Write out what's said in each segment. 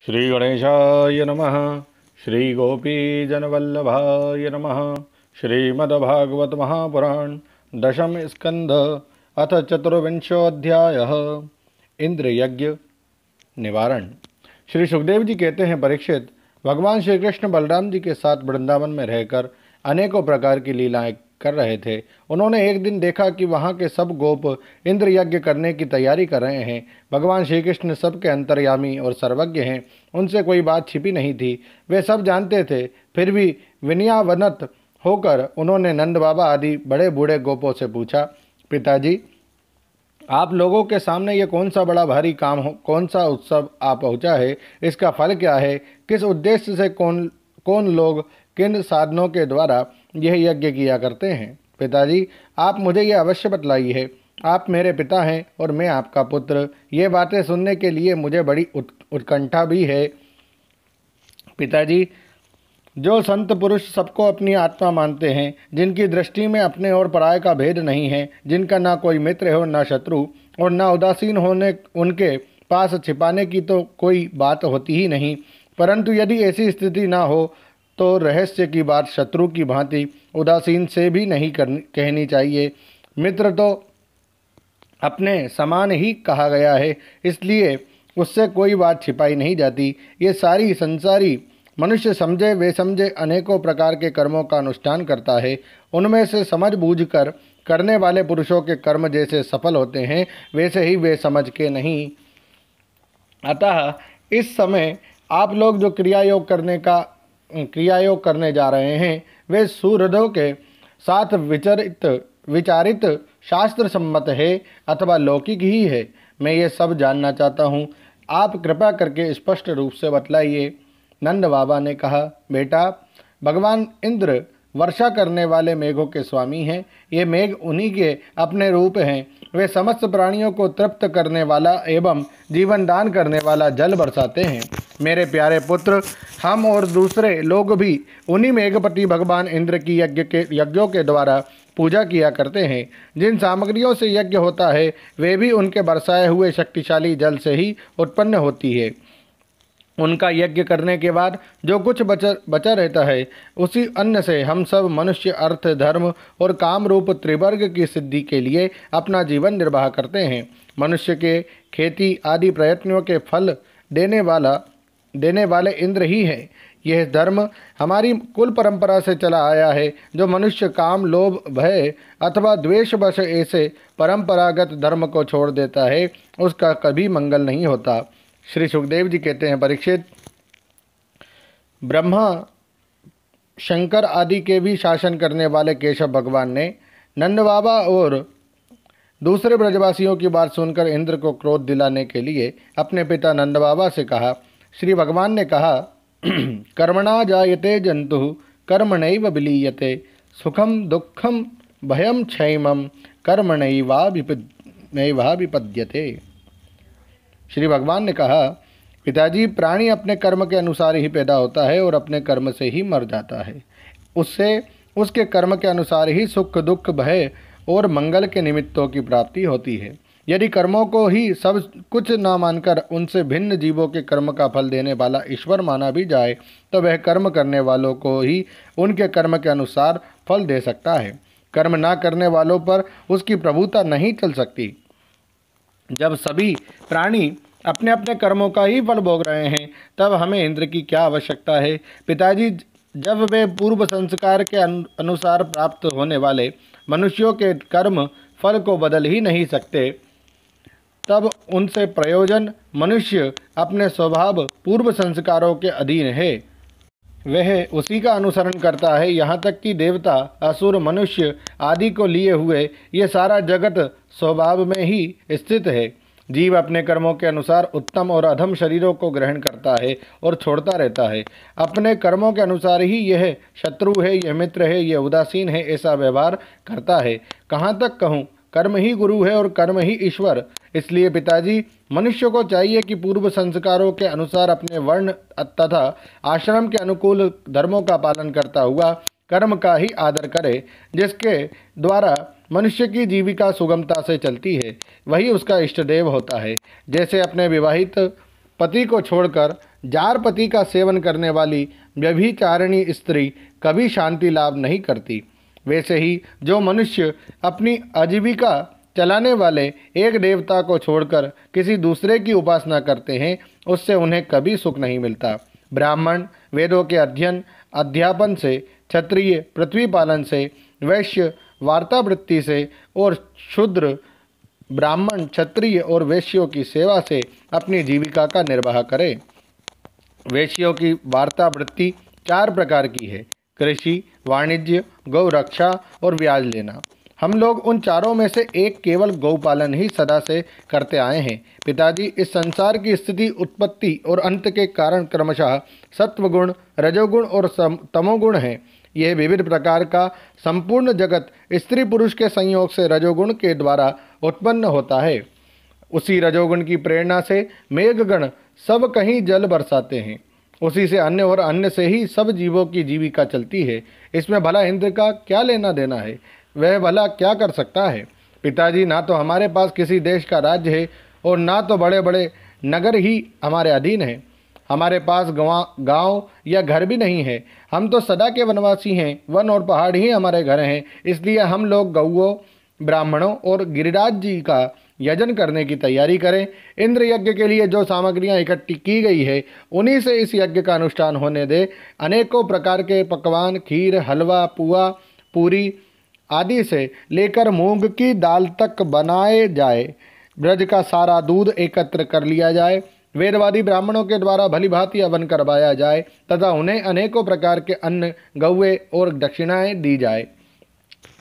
श्री गणेशाय नमः। श्री गोपीजनवल्लभाय नमः। श्रीमद्भागवत महापुराण दशम स्कंध अथ चतुर्विंशोऽध्यायः। इंद्र यज्ञ निवारण। श्री सुखदेव जी कहते हैं, परीक्षित, भगवान श्री कृष्ण बलराम जी के साथ वृंदावन में रहकर अनेकों प्रकार की लीलाएं कर रहे थे। उन्होंने एक दिन देखा कि वहाँ के सब गोप इंद्र यज्ञ करने की तैयारी कर रहे हैं। भगवान श्री कृष्ण सबके अंतर्यामी और सर्वज्ञ हैं, उनसे कोई बात छिपी नहीं थी, वे सब जानते थे। फिर भी विनयावनत होकर उन्होंने नंद बाबा आदि बड़े बूढ़े गोपों से पूछा, पिताजी, आप लोगों के सामने ये कौन सा बड़ा भारी काम हो, कौन सा उत्सव आ पहुँचा है, इसका फल क्या है, किस उद्देश्य से कौन लोग किन साधनों के द्वारा यह यज्ञ किया करते हैं। पिताजी, आप मुझे यह अवश्य बतलाइए। आप मेरे पिता हैं और मैं आपका पुत्र। ये बातें सुनने के लिए मुझे बड़ी उत्कंठा भी है। पिताजी, जो संत पुरुष सबको अपनी आत्मा मानते हैं, जिनकी दृष्टि में अपने और पराये का भेद नहीं है, जिनका ना कोई मित्र हो ना शत्रु और ना उदासीन होने, उनके पास छिपाने की तो कोई बात होती ही नहीं। परंतु यदि ऐसी स्थिति ना हो तो रहस्य की बात शत्रु की भांति उदासीन से भी नहीं कहनी चाहिए। मित्र तो अपने समान ही कहा गया है, इसलिए उससे कोई बात छिपाई नहीं जाती। ये सारी संसारी मनुष्य समझे वे समझे अनेकों प्रकार के कर्मों का अनुष्ठान करता है। उनमें से समझ बूझ कर करने वाले पुरुषों के कर्म जैसे सफल होते हैं, वैसे ही वे समझ के नहीं। अतः इस समय आप लोग जो क्रियायोग करने जा रहे हैं, वे सुहृदों के साथ विचारित शास्त्र सम्मत है अथवा लौकिक ही है, मैं ये सब जानना चाहता हूँ। आप कृपा करके स्पष्ट रूप से बतलाइए। नंद बाबा ने कहा, बेटा, भगवान इंद्र वर्षा करने वाले मेघों के स्वामी हैं। ये मेघ उन्हीं के अपने रूप हैं। वे समस्त प्राणियों को तृप्त करने वाला एवं जीवन दान करने वाला जल बरसाते हैं। मेरे प्यारे पुत्र, हम और दूसरे लोग भी उन्हीं मेघपति भगवान इंद्र की यज्ञों के द्वारा पूजा किया करते हैं। जिन सामग्रियों से यज्ञ होता है, वे भी उनके बरसाए हुए शक्तिशाली जल से ही उत्पन्न होती है। उनका यज्ञ करने के बाद जो कुछ बचा रहता है, उसी अन्न से हम सब मनुष्य अर्थ, धर्म और काम रूप त्रिवर्ग की सिद्धि के लिए अपना जीवन निर्वाह करते हैं। मनुष्य के खेती आदि प्रयत्नों के फल देने वाले इंद्र ही है। यह धर्म हमारी कुल परंपरा से चला आया है। जो मनुष्य काम, लोभ, भय अथवा द्वेषवश ऐसे परंपरागत धर्म को छोड़ देता है, उसका कभी मंगल नहीं होता। श्री सुखदेव जी कहते हैं, परीक्षित, ब्रह्मा, शंकर आदि के भी शासन करने वाले केशव भगवान ने नंद बाबा और दूसरे ब्रजवासियों की बात सुनकर इंद्र को क्रोध दिलाने के लिए अपने पिता नंद बाबा से कहा। श्री भगवान ने कहा, कर्मणा जायते जंतु कर्मणैव विलीयते, सुखम दुखम भयम क्षैमम कर्मणैवाभिपद्यते। श्री भगवान ने कहा, पिताजी, प्राणी अपने कर्म के अनुसार ही पैदा होता है और अपने कर्म से ही मर जाता है। उसके कर्म के अनुसार ही सुख, दुख, भय और मंगल के निमित्तों की प्राप्ति होती है। यदि कर्मों को ही सब कुछ न मानकर उनसे भिन्न जीवों के कर्म का फल देने वाला ईश्वर माना भी जाए, तो वह कर्म करने वालों को ही उनके कर्म के अनुसार फल दे सकता है। कर्म न करने वालों पर उसकी प्रभुता नहीं चल सकती। जब सभी प्राणी अपने अपने कर्मों का ही फल भोग रहे हैं, तब हमें इंद्र की क्या आवश्यकता है। पिताजी, जब वे पूर्व संस्कार के अनुसार प्राप्त होने वाले मनुष्यों के कर्म फल को बदल ही नहीं सकते, तब उनसे प्रयोजन मनुष्य अपने स्वभाव पूर्व संस्कारों के अधीन है, वह उसी का अनुसरण करता है। यहाँ तक कि देवता, असुर, मनुष्य आदि को लिए हुए ये सारा जगत स्वभाव में ही स्थित है। जीव अपने कर्मों के अनुसार उत्तम और अधम शरीरों को ग्रहण करता है और छोड़ता रहता है। अपने कर्मों के अनुसार ही यह शत्रु है, यह मित्र है, यह उदासीन है, ऐसा व्यवहार करता है। कहाँ तक कहूँ, कर्म ही गुरु है और कर्म ही ईश्वर। इसलिए पिताजी, मनुष्य को चाहिए कि पूर्व संस्कारों के अनुसार अपने वर्ण तथा आश्रम के अनुकूल धर्मों का पालन करता हुआ कर्म का ही आदर करे। जिसके द्वारा मनुष्य की जीविका सुगमता से चलती है, वही उसका इष्ट देव होता है। जैसे अपने विवाहित पति को छोड़कर जार पति का सेवन करने वाली व्यभिचारिणी स्त्री कभी शांति लाभ नहीं करती। वैसे ही जो मनुष्य अपनी आजीविका चलाने वाले एक देवता को छोड़कर किसी दूसरे की उपासना करते हैं, उससे उन्हें कभी सुख नहीं मिलता। ब्राह्मण वेदों के अध्ययन अध्यापन से, क्षत्रिय पृथ्वी पालन से, वैश्य वार्तावृत्ति से और शूद्र ब्राह्मण क्षत्रिय और वैश्यों की सेवा से अपनी जीविका का निर्वाह करे। वैश्यों की वार्तावृत्ति 4 प्रकार की है: कृषि, वाणिज्य, गौ रक्षा और ब्याज लेना। हम लोग उन चारों में से एक केवल गौपालन ही सदा से करते आए हैं। पिताजी, इस संसार की स्थिति, उत्पत्ति और अंत के कारण क्रमशः सत्वगुण, रजोगुण और तमोगुण हैं। यह विविध प्रकार का संपूर्ण जगत स्त्री पुरुष के संयोग से रजोगुण के द्वारा उत्पन्न होता है। उसी रजोगुण की प्रेरणा से मेघगण सब कहीं जल बरसाते हैं। उसी से अन्य और अन्य से ही सब जीवों की जीविका चलती है। इसमें भला इंद्र का क्या लेना देना है? वह भला क्या कर सकता है? पिताजी, ना तो हमारे पास किसी देश का राज्य है और ना तो बड़े बड़े नगर ही हमारे अधीन हैं। हमारे पास गांव या घर भी नहीं है। हम तो सदा के वनवासी हैं। वन और पहाड़ ही हमारे घर हैं। इसलिए हम लोग गौओं, ब्राह्मणों और गिरिराज जी का यजन करने की तैयारी करें। इंद्र यज्ञ के लिए जो सामग्रियां इकट्ठी की गई है, उन्हीं से इस यज्ञ का अनुष्ठान होने दे। अनेकों प्रकार के पकवान, खीर, हलवा, पुआ, पूरी आदि से लेकर मूंग की दाल तक बनाए जाए। ब्रज का सारा दूध एकत्र कर लिया जाए। वेदवादी ब्राह्मणों के द्वारा भली भांति हवन करवाया जाए तथा उन्हें अनेकों प्रकार के अन्न, गौवे और दक्षिणाएं दी जाए।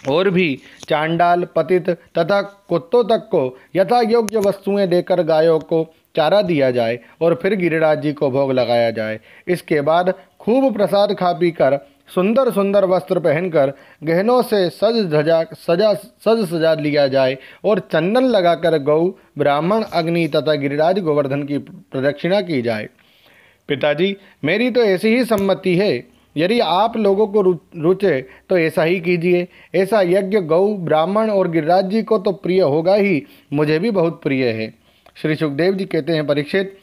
और भी चांडाल, पतित तथा कुत्तों तक को यथा योग्य वस्तुएं देकर गायों को चारा दिया जाए और फिर गिरिराज जी को भोग लगाया जाए। इसके बाद खूब प्रसाद खा पी कर, सुंदर सुंदर वस्त्र पहनकर, गहनों से सज सजा लिया जाए और चंदन लगाकर गौ, ब्राह्मण, अग्नि तथा गिरिराज गोवर्धन की प्रदक्षिणा की जाए। पिताजी, मेरी तो ऐसी ही सम्मति है। यदि आप लोगों को रुचे तो ऐसा ही कीजिए। ऐसा यज्ञ गौ, ब्राह्मण और गिरिराज जी को तो प्रिय होगा ही, मुझे भी बहुत प्रिय है। श्री सुखदेव जी कहते हैं, परीक्षित,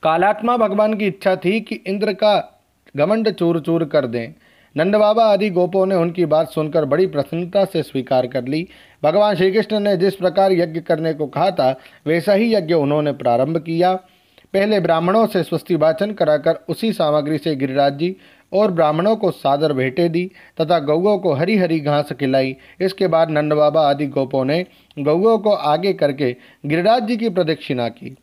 कालात्मा भगवान की इच्छा थी कि इंद्र का घमंड चूर चूर कर दें। नंद बाबा आदि गोपों ने उनकी बात सुनकर बड़ी प्रसन्नता से स्वीकार कर ली। भगवान श्री कृष्ण ने जिस प्रकार यज्ञ करने को कहा था, वैसा ही यज्ञ उन्होंने प्रारंभ किया। पहले ब्राह्मणों से स्वस्ति वाचन कराकर उसी सामग्री से गिरिराज जी और ब्राह्मणों को सादर भेंटें दी तथा गौओं को हरी हरी घास खिलाई। इसके बाद नंद बाबा आदि गोपों ने गौओं को आगे करके गिरिराज जी की प्रदक्षिणा की।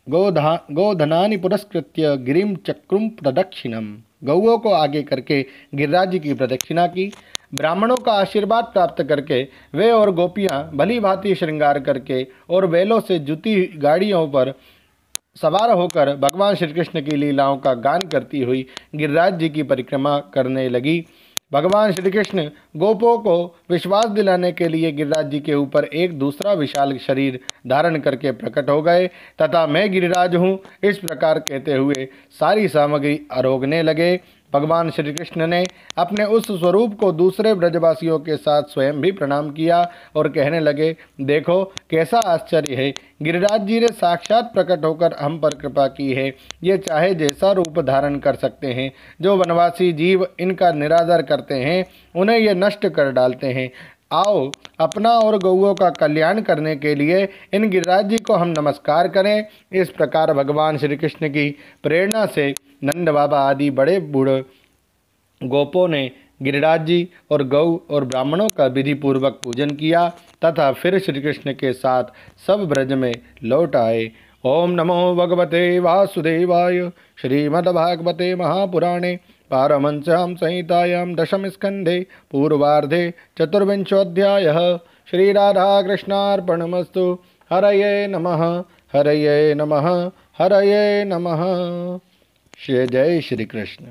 गोधनानि पुरस्कृत्य गिरिम चक्रुम प्रदक्षिणम। गौओं को आगे करके गिरिराज जी की प्रदक्षिणा की। ब्राह्मणों का आशीर्वाद प्राप्त करके वे और गोपियां भली भांति श्रृंगार करके और बैलों से जुती गाड़ियों पर सवार होकर भगवान श्री कृष्ण की लीलाओं का गान करती हुई गिरिराज जी की परिक्रमा करने लगी। भगवान श्री कृष्ण गोपों को विश्वास दिलाने के लिए गिरिराज जी के ऊपर एक दूसरा विशाल शरीर धारण करके प्रकट हो गए तथा मैं गिरिराज हूँ, इस प्रकार कहते हुए सारी सामग्री आरोगने लगे। भगवान श्री कृष्ण ने अपने उस स्वरूप को दूसरे ब्रजवासियों के साथ स्वयं भी प्रणाम किया और कहने लगे, देखो कैसा आश्चर्य है, गिरिराज जी ने साक्षात प्रकट होकर हम पर कृपा की है। ये चाहे जैसा रूप धारण कर सकते हैं। जो वनवासी जीव इनका निरादर करते हैं, उन्हें ये नष्ट कर डालते हैं। आओ, अपना और गौओं का कल्याण करने के लिए इन गिरिराज जी को हम नमस्कार करें। इस प्रकार भगवान श्री कृष्ण की प्रेरणा से नंद बाबा आदि बड़े बूढ़े गोपों ने गिरिराज जी और गौ और ब्राह्मणों का विधि पूर्वक पूजन किया तथा फिर श्री कृष्ण के साथ सब ब्रज में लौट आए। ओम नमो भगवते वासुदेवाय। श्रीमद्भागवते महापुराणे पारमहंस्यां संहितायां दशम स्कंधे पूर्वार्धे चतुर्विंशोऽध्यायः। श्रीराधाकृष्णार्पणमस्तु। हरये नमः, हरये नमः, हरये नमः। जय श्री कृष्ण।